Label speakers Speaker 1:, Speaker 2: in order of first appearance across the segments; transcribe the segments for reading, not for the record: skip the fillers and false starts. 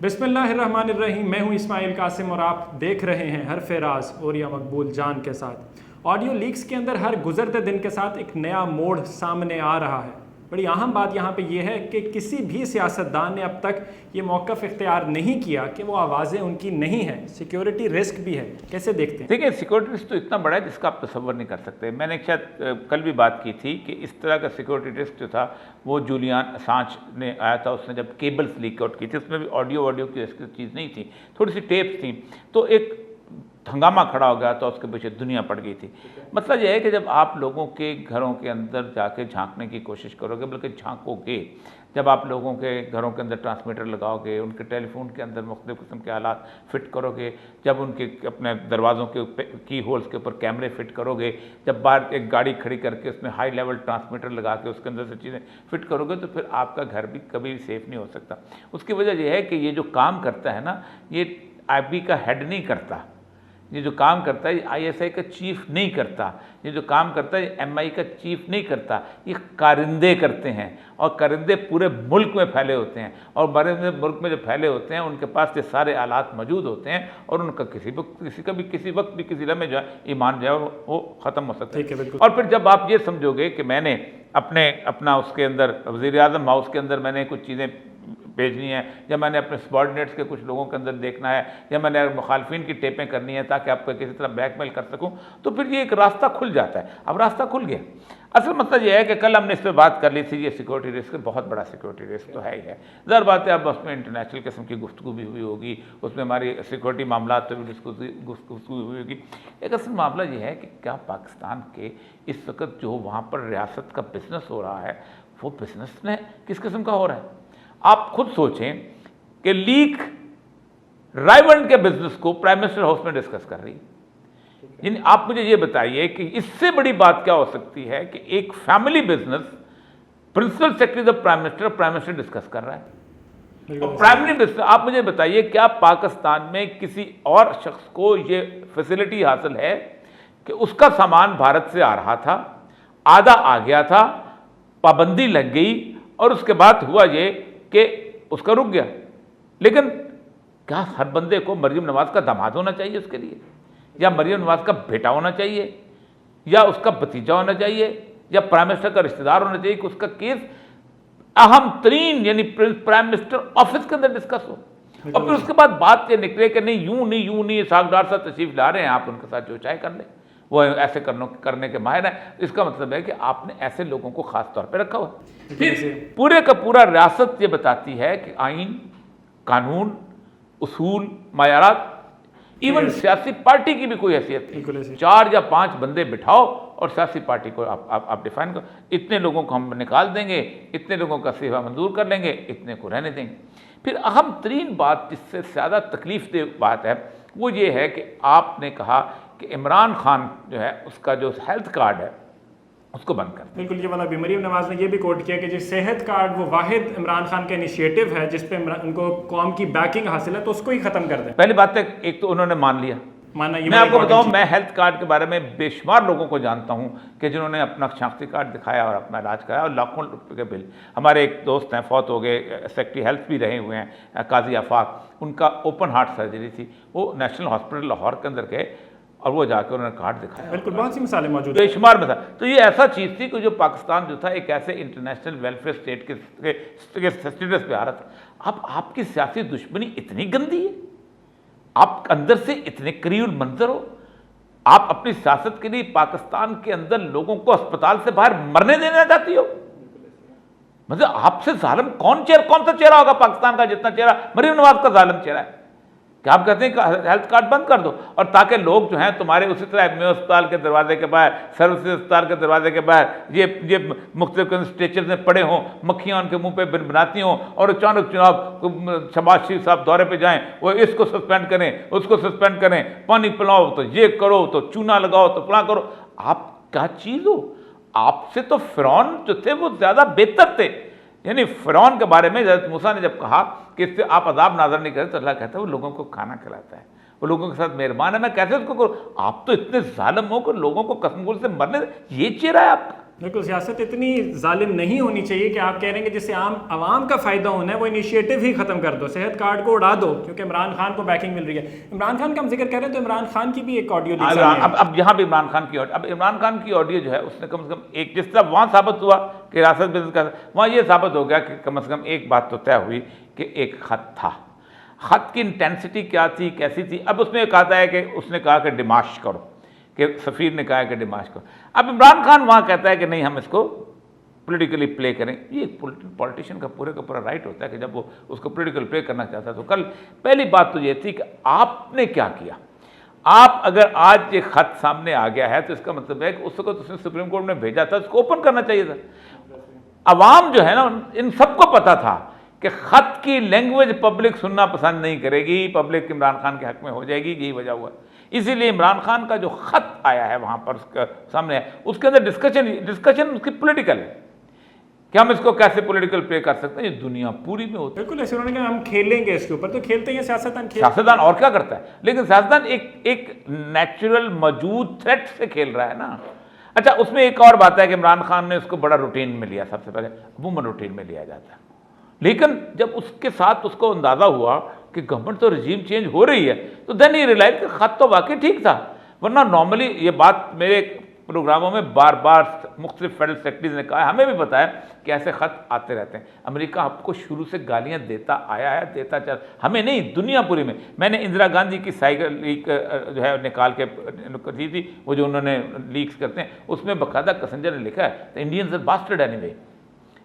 Speaker 1: बिस्मिल्लाहिर्रहमानिर्रहीम। मैं हूं इस्माइल कासिम और आप देख रहे हैं हर फेराज और या मकबूल जान के साथ। ऑडियो लीक्स के अंदर हर गुजरते दिन के साथ एक नया मोड़ सामने आ रहा है। बड़ी अहम बात यहाँ पे ये है कि किसी भी सियासतदान ने अब तक ये मौक़िफ़ इख्तियार नहीं किया कि वो आवाज़ें उनकी नहीं हैं। सिक्योरिटी रिस्क भी है, कैसे देखते हैं?
Speaker 2: देखिए, सिक्योरिटी रिस्क तो इतना बड़ा है जिसका आप तसव्वुर नहीं कर सकते। मैंने शायद कल भी बात की थी कि इस तरह का सिक्योरिटी रिस्क जो था वो जूलियन असांज ने आया था, उसने जब केबल्स लीक आउट की थी, उसमें भी ऑडियो की ऐसी चीज़ नहीं थी, थोड़ी सी टेप्स थी, तो एक हंगामा खड़ा हो गया था, उसके पीछे दुनिया पड़ गई थी। मतलब यह है कि जब आप लोगों के घरों के अंदर जाके झांकने की कोशिश करोगे, बल्कि झांकोगे, जब आप लोगों के घरों के अंदर ट्रांसमीटर लगाओगे, उनके टेलीफोन के अंदर मुख्तलिफ़ किस्म के आलात फिट करोगे, जब उनके अपने दरवाज़ों के की होल्स के ऊपर कैमरे फिट करोगे, जब बाहर एक गाड़ी खड़ी करके उसमें हाई लेवल ट्रांसमीटर लगा के उसके अंदर से चीज़ें फिट करोगे, तो फिर आपका घर भी कभी भी सेफ़ नहीं हो सकता। उसकी वजह यह है कि ये जो काम करता है ना, ये IB का हेड नहीं करता, ये जो काम करता है ISI का चीफ नहीं करता, ये जो काम करता है MI का चीफ नहीं करता, ये कारिंदे करते हैं। और कारिंदे पूरे मुल्क में फैले होते हैं, और बड़े मुल्क में जो फैले होते हैं उनके पास ये सारे आलात मौजूद होते हैं, और उनका किसी वक्त भी किसी लम्हे जो है ईमान जो है वो ख़त्म हो सकता है। और फिर जब आप ये समझोगे कि मैंने अपना उसके अंदर वज़ीर-ए-आज़म हाउस के अंदर मैंने कुछ चीज़ें भेजनी है, या मैंने अपने सबॉर्डिनेट्स के कुछ लोगों के अंदर देखना है, या मैंने मुखालफिन की टेपें करनी है ताकि आपको किसी तरह ब्लैकमेल कर सकूं, तो फिर ये एक रास्ता खुल जाता है। अब रास्ता खुल गया। असल मतलब ये है कि कल हमने इस पर बात कर ली थी, ये सिक्योरिटी रिस्क बहुत बड़ा सिक्योरिटी रिस्क तो है ही है। ज़ाहिर बात है, अब उसमें इंटरनेशनल किस्म की गुफ्तगू भी हुई होगी, उसमें हमारी सिक्योरिटी मामला पर भी गुफ्तगू हुई होगी। एक असल मामला ये है कि क्या पाकिस्तान के इस वक्त जो वहाँ पर रियासत का बिजनेस हो रहा है, वो बिजनेस में किस किस्म का हो रहा है? आप खुद सोचें कि लीक राइवंड के बिजनेस को प्राइम मिनिस्टर हाउस में डिस्कस कर रही है। यानी आप मुझे ये बताइए कि इससे बड़ी बात क्या हो सकती है कि एक family business principal secretary of prime minister discuss कर रहा है। और प्राइमरी बिजनेस, आप मुझे बताइए, क्या पाकिस्तान में किसी और शख्स को ये फैसिलिटी हासिल है कि उसका सामान भारत से आ रहा था, आधा आ गया था, पाबंदी लग गई, और उसके बाद हुआ ये कि उसका रुक गया? लेकिन क्या हर बंदे को मरियम नवाज का दामाद होना चाहिए उसके लिए, या मरियम नवाज का बेटा होना चाहिए, या उसका भतीजा होना चाहिए, या प्राइम मिनिस्टर का रिश्तेदार होना चाहिए कि उसका केस अहम तरीन यानी प्राइम मिनिस्टर ऑफिस के अंदर डिस्कस हो? और फिर उसके बाद बात ये निकले कि नहीं यूं नहीं सागदार साहब तशरीफ ला रहे हैं, आप उनके साथ जो चाहे कर लें, वो ऐसे करने के माहिर हैं। इसका मतलब है कि आपने ऐसे लोगों को खास तौर पे रखा हुआ। फिर पूरे का पूरा रियासत ये बताती है कि आइन, कानून, उसूल, मायारात, इवन सियासी पार्टी की भी कोई हैसियत नहीं। 4 या 5 बंदे बिठाओ और सियासी पार्टी को आप डिफाइन करो, इतने लोगों को हम निकाल देंगे, इतने लोगों का सेवा मंजूर कर लेंगे, इतने को रहने देंगे। फिर अहम तरीन बात, जिससे ज़्यादा तकलीफ दे बात है, वो ये है कि आपने कहा कि इमरान खान जो है उसका जो हेल्थ कार्ड है उसको बंद कर।
Speaker 1: बिल्कुल, ये वाला भी मरीम नवाज ने ये भी कोट किया कि जो सेहत कार्ड वो वाहिद इमरान खान का इनिशिएटिव है जिस पे उनको कौम की बैकिंग हासिल है, तो उसको ही खत्म कर दें।
Speaker 2: पहली बात है, एक तो उन्होंने मान लिया। मैं आपको बताऊं, मैं हेल्थ कार्ड के बारे में बेशुमार लोगों को जानता हूं कि जिन्होंने अपना शनाख्ती कार्ड दिखाया और अपना इलाज कराया, और लाखों रुपए के बिल। हमारे एक दोस्त हैं, फौत हो गए, सेक्रेटरी हेल्थ भी रहे हुए हैं, काजी आफाक, उनका ओपन हार्ट सर्जरी थी, वो नेशनल हॉस्पिटल लाहौर के अंदर गए और वो जाकर उन्होंने कार्ड दिखाया।
Speaker 1: बिल्कुल, बहुत सी मिसालें मौजूद,
Speaker 2: बेशुमार में था। तो ये ऐसा चीज़ थी कि जो पाकिस्तान जो था एक ऐसे इंटरनेशनल वेलफेयर स्टेट के स्टेटस पे आ रहा था। अब आपकी सियासी दुश्मनी इतनी गंदी है, आप अंदर से इतने करीब मंजर हो, आप अपनी सियासत के लिए पाकिस्तान के अंदर लोगों को अस्पताल से बाहर मरने देना चाहती हो। मतलब आपसे जालिम कौन सा चेहरा होगा पाकिस्तान का जितना चेहरा मरीम नवाज का जालिम चेहरा है? क्या आप कहते हैं कि हेल्थ कार्ड बंद कर दो, और ताकि लोग जो हैं तुम्हारे उसी तरह एमए अस्पताल के दरवाजे के बाहर, सर्विस अस्पताल के दरवाजे के बाहर ये मुख्तलिफ स्ट्रेचर में पड़े हों, मक्खियाँ उनके मुंह पे बनाती हों, और अचानक जनाब शहबाज शरीफ साहब दौरे पे जाएं, वो इसको सस्पेंड करें, उसको सस्पेंड करें, पानी पिलाओ तो ये करो, तो चूना लगाओ तो फलां करो। आप क्या चीज़ हो? आपसे तो फिरौन जो थे वो ज़्यादा बेहतर थे। यानी फ़िरौन के बारे में हज़रत मूसा ने जब कहा कि इससे आप अज़ाब नाज़र नहीं करें, तो अल्लाह कहता है वो लोगों को खाना खिलाता है, वो लोगों के साथ मेहरबान है, मैं कैसे उसको करूँ? आप तो इतने ज़ालिम हो कि लोगों को कसम से मरने, ये चेहरा है आपका।
Speaker 1: बिल्कुल, सियासत इतनी जालिम नहीं होनी चाहिए कि आप कह रहे हैं कि जिससे आवाम का फ़ायदा होना है वो इनिशिएटिव ही ख़त्म कर दो, सेहत कार्ड को उड़ा दो, क्योंकि इमरान खान को बैकिंग मिल रही है। इमरान खान का हम जिक्र कर रहे हैं तो इमरान खान की भी एक ऑडियो लीक सामने आई।
Speaker 2: अब यहाँ भी इमरान खान की अब इमरान खान की ऑडियो जो है उसने कम से कम एक, जिस तरह वहाँ साबित हुआ कि हिरासत में का, वहाँ ये साबित हो गया कि कम से कम एक बात तो तय हुई कि एक ख़त था। ख़त की इंटेंसिटी क्या थी, कैसी थी। अब उसमें कहता है कि उसने कहा कि डिमाश करो, कि सफ़ीर ने कहा है कि डिमाश करो। अब इमरान खान वहाँ कहता है कि नहीं, हम इसको पॉलिटिकली प्ले करें। ये पॉलिटिशियन का पूरा राइट होता है कि जब वो उसको पॉलिटिकल प्ले करना चाहता है। तो कल पहली बात तो ये थी कि आपने क्या किया। आप अगर आज ये ख़त सामने आ गया है तो इसका मतलब है कि उस वक्त उसने सुप्रीम कोर्ट में भेजा था, उसको ओपन करना चाहिए था। अवाम जो है ना, इन सबको पता था कि ख़त की लैंग्वेज पब्लिक सुनना पसंद नहीं करेगी, पब्लिक इमरान खान के हक़ में हो जाएगी, यही वजह हुआ। इसीलिए इमरान खान का जो ख़त आया है वहाँ पर उसका सामने है, उसके अंदर डिस्कशन उसकी पॉलिटिकल है कि हम इसको कैसे पॉलिटिकल प्ले कर सकते हैं। ये दुनिया पूरी में होता है।
Speaker 1: बिल्कुल ऐसे उन्होंने कहा हम खेलेंगे इसके ऊपर, तो खेलते हैं सियासतदान।
Speaker 2: सियासतदान और क्या करता है, लेकिन सियासतदान एक नेचुरल मौजूद थ्रेट से खेल रहा है ना। अच्छा, उसमें एक और बात है कि इमरान खान ने उसको बड़ा रूटीन में लिया। सबसे पहले अमूमन रूटीन में लिया जाता है, लेकिन जब उसके साथ उसको अंदाज़ा हुआ कि गवर्नमेंट तो रजीम चेंज हो रही है, तो देन ये रियलाइज कि ख़त तो वाकई ठीक था। वरना नॉर्मली ये बात मेरे प्रोग्रामों में बार बार मुख्तलिफ फेडरल सेक्रेटरीज ने कहा है, हमें भी बताया कि ऐसे ख़त आते रहते हैं। अमेरिका आपको शुरू से गालियाँ देता आया है, देता चल, हमें नहीं, दुनिया पूरी में। मैंने इंदिरा गांधी की साइकिल लीक जो है निकाल के दी थी, वो जो उन्होंने लीक्स करते हैं, उसमें बाकायदा कसेंजर ने लिखा है the Indians are bastard anyway.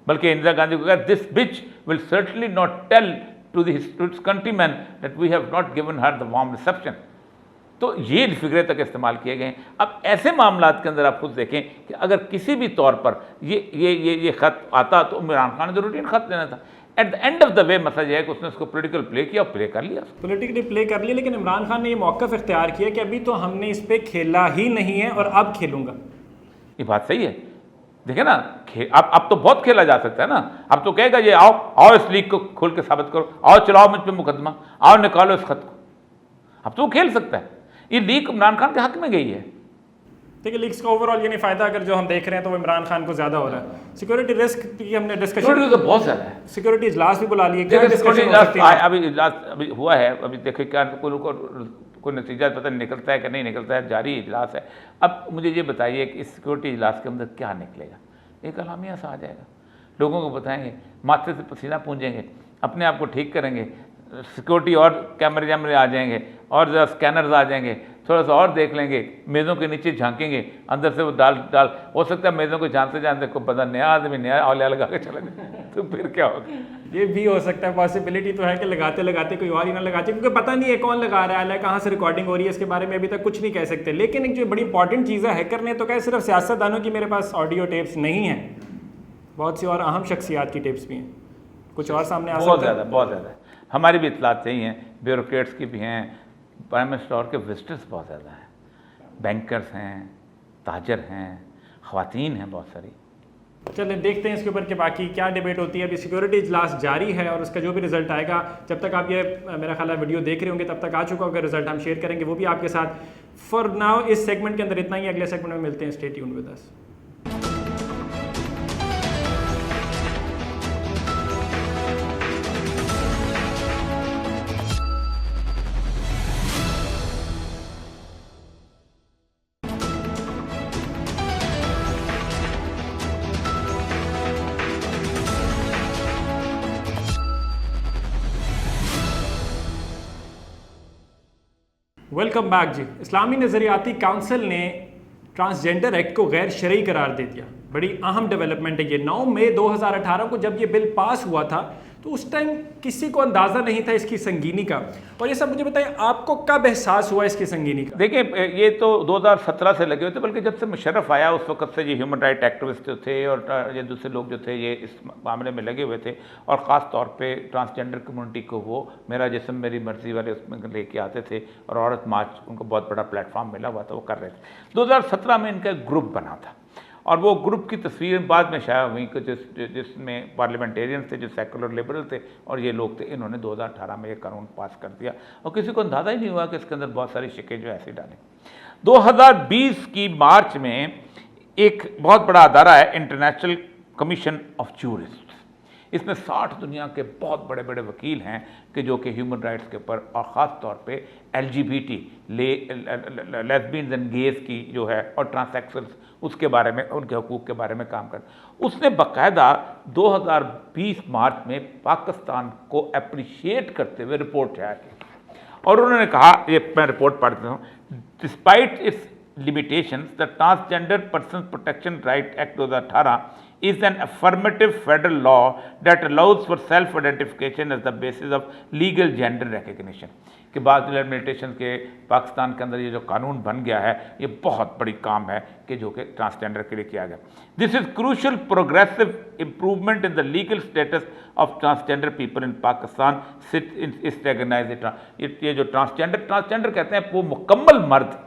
Speaker 2: बल्कि इंदिरा गांधी को कहा this bitch will certainly not tell to its countrymen that we have not given her the warm reception। तो ये फिक्रे तक इस्तेमाल किए गए हैं। अब ऐसे मामलात के अंदर आप खुद देखें कि अगर किसी भी तौर पर ये ख़त आता तो इमरान खान ने जो रूटीन ख़त देना था। At the end of the way मसला यह है कि उसने उसको पॉलिटिकल प्ले किया और प्ले कर लिया,
Speaker 1: पॉलिटिकली प्ले कर लिया। लेकिन इमरान खान ने ये मौक़िफ़ इख्तियार किया कि अभी तो हमने इस पर खेला ही नहीं है और अब खेलूँगा।
Speaker 2: ये बात सही है। देखिए ना, अब तो बहुत खेला जा सकता है ना। अब तो कहेगा ये आओ इस लीग को खोल के साबित करो, आओ चलाओ मुझ पे मुकदमा, आओ निकालो इस खत को। अब तो वो खेल सकता है। ये लीग इमरान खान के हक में गई है।
Speaker 1: देखिए, लीग्स का ओवरऑल ये नहीं फ़ायदा अगर जो हम देख रहे हैं तो वो इमरान खान को ज़्यादा हो रहा है। सिक्योरिटी रिस्क की हमने डिस्कशन
Speaker 2: तो बहुत ज़्यादा है।
Speaker 1: सिक्योरिटी इजलास भी बुला लिए,
Speaker 2: अभी इजलास हुआ है। अभी देखिए क्या कोई नतीजा पता नहीं निकलता है कि नहीं निकलता है, जारी इजलास है। अब मुझे ये बताइए कि इस सिक्योरिटी इजलास के अंदर क्या निकलेगा। एक अलामिया सा आ जाएगा, लोगों को बताएंगे, माथे से पसीना पूंजेंगे, अपने आप को ठीक करेंगे, सिक्योरिटी और कैमरे आ जाएंगे और ज़रा स्कैनर्स आ जाएंगे, थोड़ा सा और देख लेंगे, मेज़ों के नीचे झांकेंगे, अंदर से वो डाल हो सकता है मेज़ों को जानते जानते को पता नया आदमी नया औलिया लगा के चला जाए, तो फिर क्या होगा।
Speaker 1: ये भी हो सकता है, पॉसिबिलिटी तो है कि लगाते लगाते कोई और ही ना लगाते, क्योंकि पता नहीं है कौन लगा रहा है, कहाँ से रिकॉर्डिंग हो रही है, इसके बारे में अभी तक कुछ नहीं कह सकते। लेकिन एक जो बड़ी इंपॉर्टेंट चीज़ है, हैकर ने तो क्या सिर्फ सियासतदानों की मेरे पास ऑडियो टेप्स नहीं हैं, बहुत सी और अहम शख्सियात की टेप्स भी हैं, कुछ और सामने आ सकता है।
Speaker 2: बहुत ज़्यादा हमारी भी इतलात सही हैं, ब्यूरोक्रेट्स की भी हैं, प्राइम मिनिस्टर और के विजिटर्स बहुत ज़्यादा हैं, बैंकर्स हैं, ताजर हैं, ख़वातीन हैं बहुत सारी।
Speaker 1: चलिए देखते हैं इसके ऊपर कि बाकी क्या डिबेट होती है। अभी सिक्योरिटी इजलास जारी है और उसका जो भी रिजल्ट आएगा, जब तक आप ये मेरा ख्याल है वीडियो देख रहे होंगे तब तक आ चुका होगा रिजल्ट, हम शेयर करेंगे वो भी आपके साथ। फॉर नाउ इस सेगमेंट के अंदर इतना ही, अगले सेगमेंट में मिलते हैं। Stay tuned with us. Welcome back जी। इस्लामी नज़रियाती काउंसिल ने ट्रांसजेंडर एक्ट को गैर शरई करार दे दिया। बड़ी अहम डेवलपमेंट है ये। 9 मई 2018 को जब ये बिल पास हुआ था तो उस टाइम किसी को अंदाज़ा नहीं था इसकी संगीनी का। और ये सब मुझे बताइए, आपको कब एहसास हुआ इसकी संगीनी का?
Speaker 2: देखिए, ये तो 2017 से लगे हुए थे, बल्कि जब से मुशर्रफ आया उस वक्त से ये ह्यूमन राइट एक्टिविस्ट जो थे और ये दूसरे लोग जो थे ये इस मामले में लगे हुए थे। और ख़ास तौर पे ट्रांसजेंडर कम्युनिटी को वो मेरा जिस्म मेरी मर्ज़ी वाले उसमें लेके आते थे और औरत मार्च उनको बहुत बड़ा प्लेटफॉर्म मिला हुआ था, वो कर रहे थे। 2017 में इनका ग्रुप बना था और वो ग्रुप की तस्वीर बाद में शाया हुई कि जिसमें पार्लियामेंटेरियंस थे, जो सेकुलर लिबरल थे और ये लोग थे। इन्होंने 2018 में ये कानून पास कर दिया और किसी को अंदाज़ा ही नहीं हुआ कि इसके अंदर बहुत सारी शिकें जो ऐसी डालें। 2020 की मार्च में एक बहुत बड़ा अदारा है इंटरनेशनल कमीशन ऑफ जूरिस्ट। इसमें 60 दुनिया के बहुत बड़े बड़े वकील हैं कि जो कि ह्यूमन राइट्स के ऊपर और ख़ास तौर पे LGBT लेस्बियंस एंड गेज की जो है और ट्रांससेक्सुअल्स उसके बारे में, उनके हकूक़ के बारे में काम कर। उसने बाकायदा 2020 मार्च में पाकिस्तान को अप्रिशिएट करते हुए रिपोर्ट तैयार की और उन्होंने कहा, ये मैं रिपोर्ट पढ़ देता हूँ, despite it's limitations, the Transgender Persons Protection Right Act 2018 is an affirmative federal law that allows for self-identification as the basis of legal gender recognition। कि बाद लिमिटेशन के पाकिस्तान के अंदर ये जो कानून बन गया है, ये बहुत बड़ी काम है कि जो कि ट्रांसजेंडर के लिए किया गया। This is crucial progressive improvement in the legal status of transgender people in Pakistan इस रेगनाइज। ये जो ट्रांसजेंडर कहते हैं वो मुकम्मल मर्द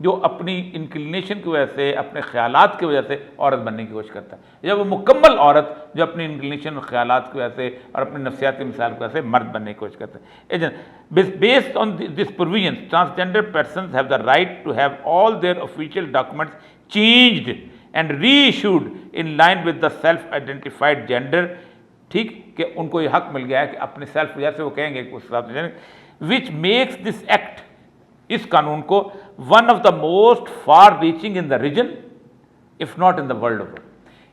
Speaker 2: जो अपनी इंक्लिनेशन की वजह से, अपने ख्यालात की वजह से औरत बनने की कोशिश करता है, या वो मुकम्मल औरत जो अपनी इंक्लिनेशन और ख्यालात की वजह से और अपनी नफ्सियाती मिसाल की वजह से मर्द बनने की कोशिश करता है। Based on this provision, transgender persons have the right to have all their official documents changed and reissued in line with the self identified gender. ठीक कि उनको ये हक मिल गया है कि अपने सेल्फ, जैसे वो कहेंगे उस हिसाब से, विच मेक्स दिस एक्ट, इस कानून को, one of the most far reaching in the region if not in the world over.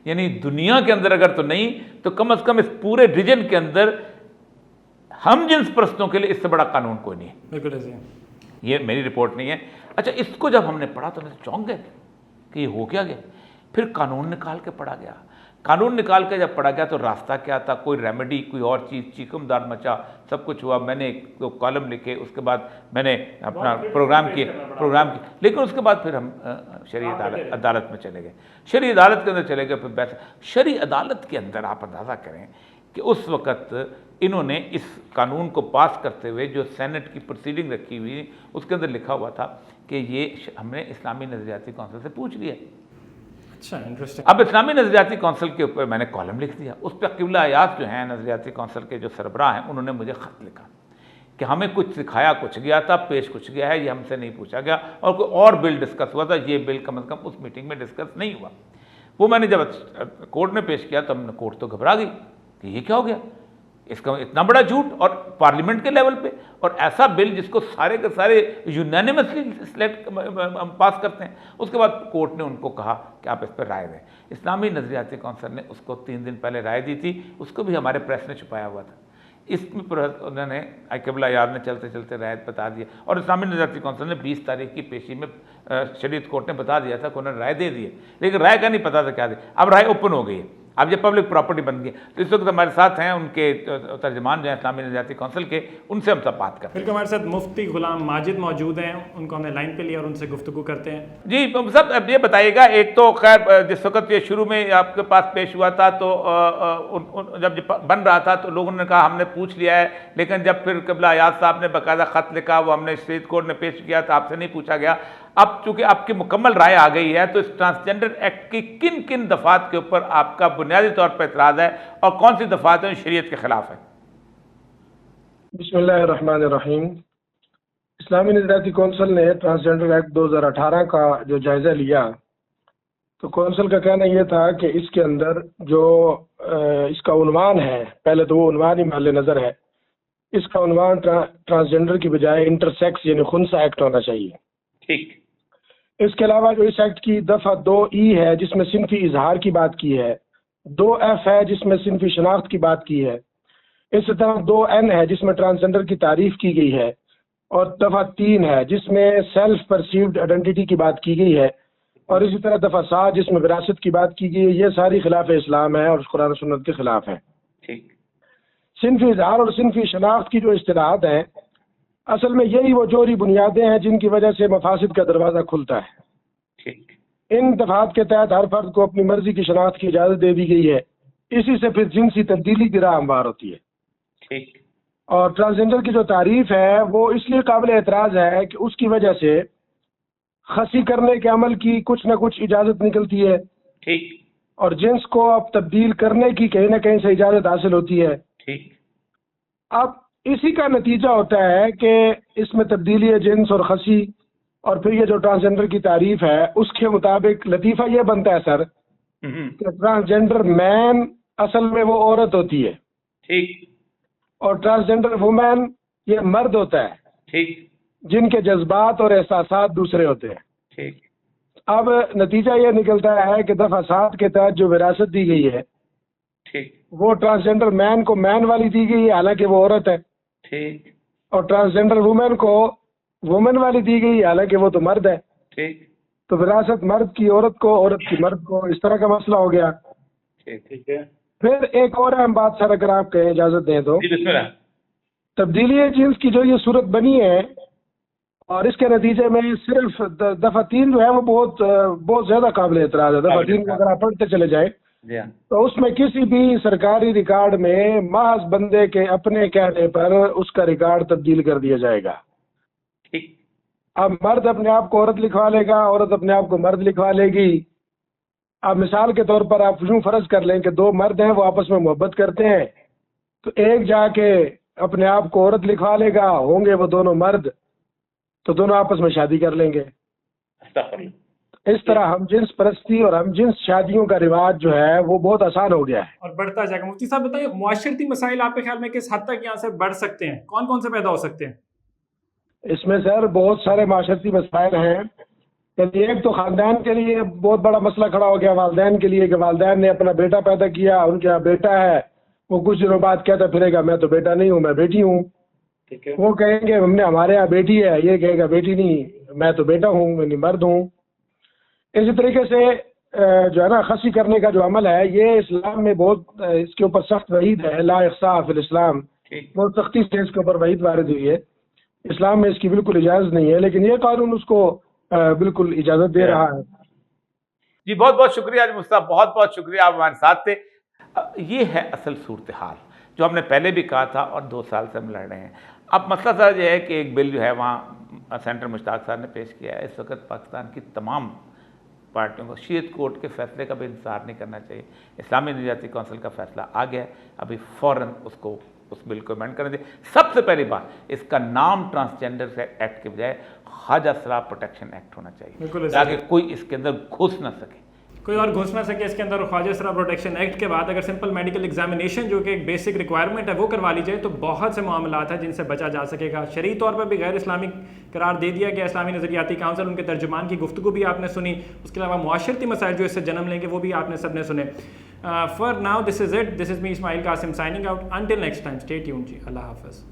Speaker 2: यानी दुनिया के अंदर अगर तो नहीं तो कम से कम इस पूरे रीजन के अंदर हम जिन्स परस्तों के लिए इससे बड़ा कानून कोई नहीं है।
Speaker 1: बिल्कुल ऐसे।
Speaker 2: ये मेरी रिपोर्ट नहीं है। अच्छा, इसको जब हमने पढ़ा तो हमने चौंक गए कि ये हो क्या गया। फिर कानून निकाल के पढ़ा गया। कानून निकाल के जब पढ़ा गया तो रास्ता क्या था, कोई रेमेडी, कोई और चीज़, चीकमदार मचा, सब कुछ हुआ। मैंने तो कॉलम लिखे, उसके बाद मैंने अपना प्रोग्राम किए। लेकिन उसके बाद फिर हम शरई अदालत में चले गए। शरई अदालत के अंदर चले गए। फिर बहस शरई अदालत के अंदर आप अंदाज़ा करें कि उस वक़्त इन्होंने इस कानून को पास करते हुए जो सेनेट की प्रोसीडिंग रखी हुई, उसके अंदर लिखा हुआ था कि ये हमने इस्लामी नज़रियाती कौंसिल से पूछ लिया।
Speaker 1: अच्छा, इंटरेस्टिंग।
Speaker 2: अब इस्लामी नज़रियाती कौंसिल के ऊपर मैंने कॉलम लिख दिया। उस पर क़िबला अयाज जो हैं नज़रियाती कौंसिल के जो सरबराह हैं, उन्होंने मुझे ख़त लिखा कि हमें कुछ सिखाया कुछ गया था, पेश कुछ गया है, ये हमसे नहीं पूछा गया, और कोई और बिल डिस्कस हुआ था, ये बिल कम से कम उस मीटिंग में डिस्कस नहीं हुआ। वो मैंने जब कोर्ट में पेश किया तो हमने, कोर्ट तो घबरा गई कि ये क्या हो गया, इसका इतना बड़ा झूठ, और पार्लियामेंट के लेवल पे, और ऐसा बिल जिसको सारे के सारे यूनानिमसली सिलेक्ट पास करते हैं। उसके बाद कोर्ट ने उनको कहा कि आप इस पर राय दें। इस्लामी नज़रियाती कौंसिल ने उसको 3 दिन पहले राय दी थी, उसको भी हमारे प्रेस ने छुपाया हुआ था। इसमें उन्होंने क़िबला अयाज ने चलते चलते राय बता दिया, और इस्लामी नज़रियाती कौंसिल ने 20 तारीख की पेशी में शरीयत कोर्ट ने बता दिया था कि उन्होंने राय दे दी है, लेकिन राय का नहीं पता था क्या दी। अब राय ओपन हो गई है, अब ये पब्लिक प्रॉपर्टी बन गई। तो इस वक्त हमारे साथ हैं उनके तर्जमान जो हैं इस्लामी नज़रियाती कौंसिल के, उनसे हम सब बात करते हैं।
Speaker 1: फिर हमारे साथ मुफ्ती गुलाम माजिद मौजूद हैं, उनको हमने लाइन पे लिया और उनसे गुफ्तगू करते हैं।
Speaker 2: जी सब, अब ये बताइएगा, एक तो खैर जिस वक्त ये शुरू में आपके पास पेश हुआ था तो जब बन रहा था तो लोगों ने कहा हमने पूछ लिया है, लेकिन जब फिर क़िबला अयाज साहब ने बाकायदा ख़त लिखा, वो हमने शरीयत कोर्ट ने पेश किया तो आपसे नहीं पूछा गया। अब चूंकि आपकी मुकम्मल राय आ गई है तो इस ट्रांसजेंडर एक्ट की किन किन दफ़ात के ऊपर आपका बुनियादी तौर पर एतराज़ है और कौन सी दफ़ात हैं शरीयत के खिलाफ है?
Speaker 3: बिस्मिल्लाहिर्रहमानिर्रहीम। इस्लामी नज़रियाती कौंसिल ने ट्रांसजेंडर एक्ट 2018 का जो जायज़ा लिया तो कौंसिल का कहना यह था कि इसके अंदर जो इसका उन्वान है, पहले तो वो उन्वान ही महल नज़र है, इसका उन्वान ट्रांसजेंडर की बजाय इंटरसेक्स यानी खुनसा एक्ट होना चाहिए।
Speaker 2: ठीक।
Speaker 3: इसके अलावा जो इस एक्ट की दफ़ा 2E है जिसमें सिनफी इजहार की बात की है, 2F है जिसमें सिनफी शनाख्त की बात की है, इसी तरह 2N है जिसमें ट्रांसजेंडर की तारीफ की गई है, और दफ़ा 3 है जिसमें सेल्फ परसीव्ड आइडेंटिटी की बात की गई है, और इसी तरह दफ़ा 7 जिसमें विरासत की बात की गई है। ये सारी खिलाफ इस्लाम है और कुरान सुन्नत के खिलाफ है।
Speaker 2: ठीक।
Speaker 3: सिनफी इजहार और सिनफी शनाख्त की जो इस्तिलाहत है, असल में यही वो जोहरी बुनियादें हैं जिनकी वजह से मफासिद का दरवाज़ा खुलता है।
Speaker 2: ठीक।
Speaker 3: इन दफात के तहत हर फर्द को अपनी मर्जी की शनाख्त की इजाज़त दे दी गई है। इसी से फिर जिनसी तब्दीली की राह हमवार होती है।
Speaker 2: ठीक।
Speaker 3: और ट्रांसजेंडर की जो तारीफ है वो इसलिए काबिल एतराज़ है कि उसकी वजह से खसी करने के अमल की कुछ न कुछ इजाज़त निकलती है।
Speaker 2: ठीक।
Speaker 3: और जिन्स को अब तब्दील करने की कहीं ना कहीं से इजाज़त हासिल होती है।
Speaker 2: ठीक।
Speaker 3: अब इसी का नतीजा होता है कि इसमें तब्दीली जिन्स और खसी और फिर ये जो ट्रांसजेंडर की तारीफ है उसके मुताबिक लतीफ़ा ये बनता है सर कि ट्रांसजेंडर मैन असल में वो औरत होती है,
Speaker 2: ठीक,
Speaker 3: और ट्रांसजेंडर वुमेन ये मर्द होता है,
Speaker 2: ठीक,
Speaker 3: जिनके जज्बात और एहसासात दूसरे होते हैं।
Speaker 2: ठीक,
Speaker 3: अब नतीजा ये निकलता है कि दफ़ा 7 के तहत जो विरासत दी गई है
Speaker 2: ठीक,
Speaker 3: वो ट्रांसजेंडर मैन को मैन वाली दी गई है, हालांकि वो औरत है,
Speaker 2: ठीक,
Speaker 3: और ट्रांसजेंडर वुमेन को वुमेन वाली दी गई है, हालांकि वो तो मर्द है।
Speaker 2: ठीक,
Speaker 3: तो विरासत मर्द की औरत को, औरत की मर्द को, इस तरह का मसला हो गया।
Speaker 2: ठीक, ठीक है।
Speaker 3: फिर एक और अहम बात सर, अगर आप कहें इजाजत दें तो,
Speaker 2: जी बिस्मिल्लाह।
Speaker 3: तब्दीली जीन्स की जो ये सूरत बनी है और इसके नतीजे में सिर्फ दफ़ा 3 जो है वो बहुत ज्यादा काबिल एतराज है। दफ़ा 3 को अगर आप पढ़ते चले जाए
Speaker 2: जी हाँ,
Speaker 3: तो उसमें किसी भी सरकारी रिकॉर्ड में महज बंदे के अपने कहने पर उसका रिकॉर्ड तब्दील कर दिया जाएगा।
Speaker 2: ठीक,
Speaker 3: अब मर्द अपने आप को औरत लिखवा लेगा, औरत अपने आप को मर्द लिखवा लेगी। अब मिसाल के तौर पर आप यूं फर्ज कर लें कि 2 मर्द हैं, वो आपस में मोहब्बत करते हैं, तो एक जाके अपने आप को औरत लिखवा लेगा, होंगे वो दोनों मर्द, तो दोनों आपस में शादी कर लेंगे।
Speaker 2: अस्तगफुरुल्लाह।
Speaker 3: इस तरह हम जिन्स परस्ती और हम जिन्स शादियों का रिवाज जो है वो बहुत आसान हो गया है
Speaker 1: और बढ़ता जाएगा। मुफ्ती साहब बताइए, मुआशरती मसाइल आपके ख्याल में किस हद तक यहाँ से बढ़ सकते हैं, कौन कौन से पैदा हो सकते हैं?
Speaker 3: इसमें सर बहुत सारे माशरती मसाइल हैं। यानी एक तो खानदान के लिए बहुत बड़ा मसला खड़ा हो गया, वालदैन के लिए, कि वालदैन ने अपना बेटा पैदा किया, उनके यहाँ बेटा है, वो कुछ दिनों बाद कहता फिरेगा मैं तो बेटा नहीं हूँ, मैं बेटी हूँ।
Speaker 2: ठीक है,
Speaker 3: वो कहेंगे हमने, हमारे यहाँ बेटी है, ये कहेगा बेटी नहीं, मैं तो बेटा हूँ, मैं मर्द हूँ। इसी तरीके से जो है ना, खसी करने का जो अमल है, ये इस्लाम में बहुत इसके ऊपर सख्त वहीद है, ला इख्सा फिल इस्लाम,
Speaker 2: ठीक,
Speaker 3: बहुत सख्ती से इसके ऊपर वहीद वारिद हुई है। इस्लाम में इसकी बिल्कुल इजाज़त नहीं है, लेकिन ये कानून उसको बिल्कुल इजाज़त दे रहा है।
Speaker 2: जी बहुत बहुत शुक्रिया आज मुस्तफ़ा, बहुत बहुत शुक्रिया, आप हमारे साथ थे। ये है असल सूरत हाल जो हमने पहले भी कहा था और 2 साल से हम लड़ रहे हैं। अब मसला सर ये है कि एक बिल जो है वहाँ सेंटर मुश्ताक साहब ने पेश किया है। इस वक्त पाकिस्तान की तमाम पार्टियों को शीयत कोर्ट के फैसले का भी इंतजार नहीं करना चाहिए। इस्लामी निजाती कौंसिल का फैसला आ गया है, अभी फ़ौरन उसको उस बिल को अमेंड करने दें। सबसे पहली बात, इसका नाम ट्रांसजेंडर एक्ट के बजाय ख्वाजा शराब प्रोटेक्शन एक्ट होना चाहिए, ताकि कोई इसके अंदर घुस ना सके,
Speaker 1: कोई और घुस ना सके इसके अंदर। और ख्वाजा शराब प्रोटेक्शन एक्ट के बाद अगर सिंपल मेडिकल एग्जामिनेशन जो कि एक बेसिक रिक्वायरमेंट है वो करवा ली जाए तो बहुत से मामलात हैं जिनसे बचा जा सकेगा। शरई तौर पर भी गैर इस्लामिक करार दे दिया गया। इस्लामी नज़रियाती काउंसिल, उनके तर्जुमान की गुफ्तगू भी आपने सुनी। उसके अलावा मुआशरती मसाइल जो इससे जन्म लेंगे वो भी आपने सबने सुने। For now this is it, this is me Ismail Qasim signing out. Until next time, stay tuned जी, अल्लाह हाफ़िज़।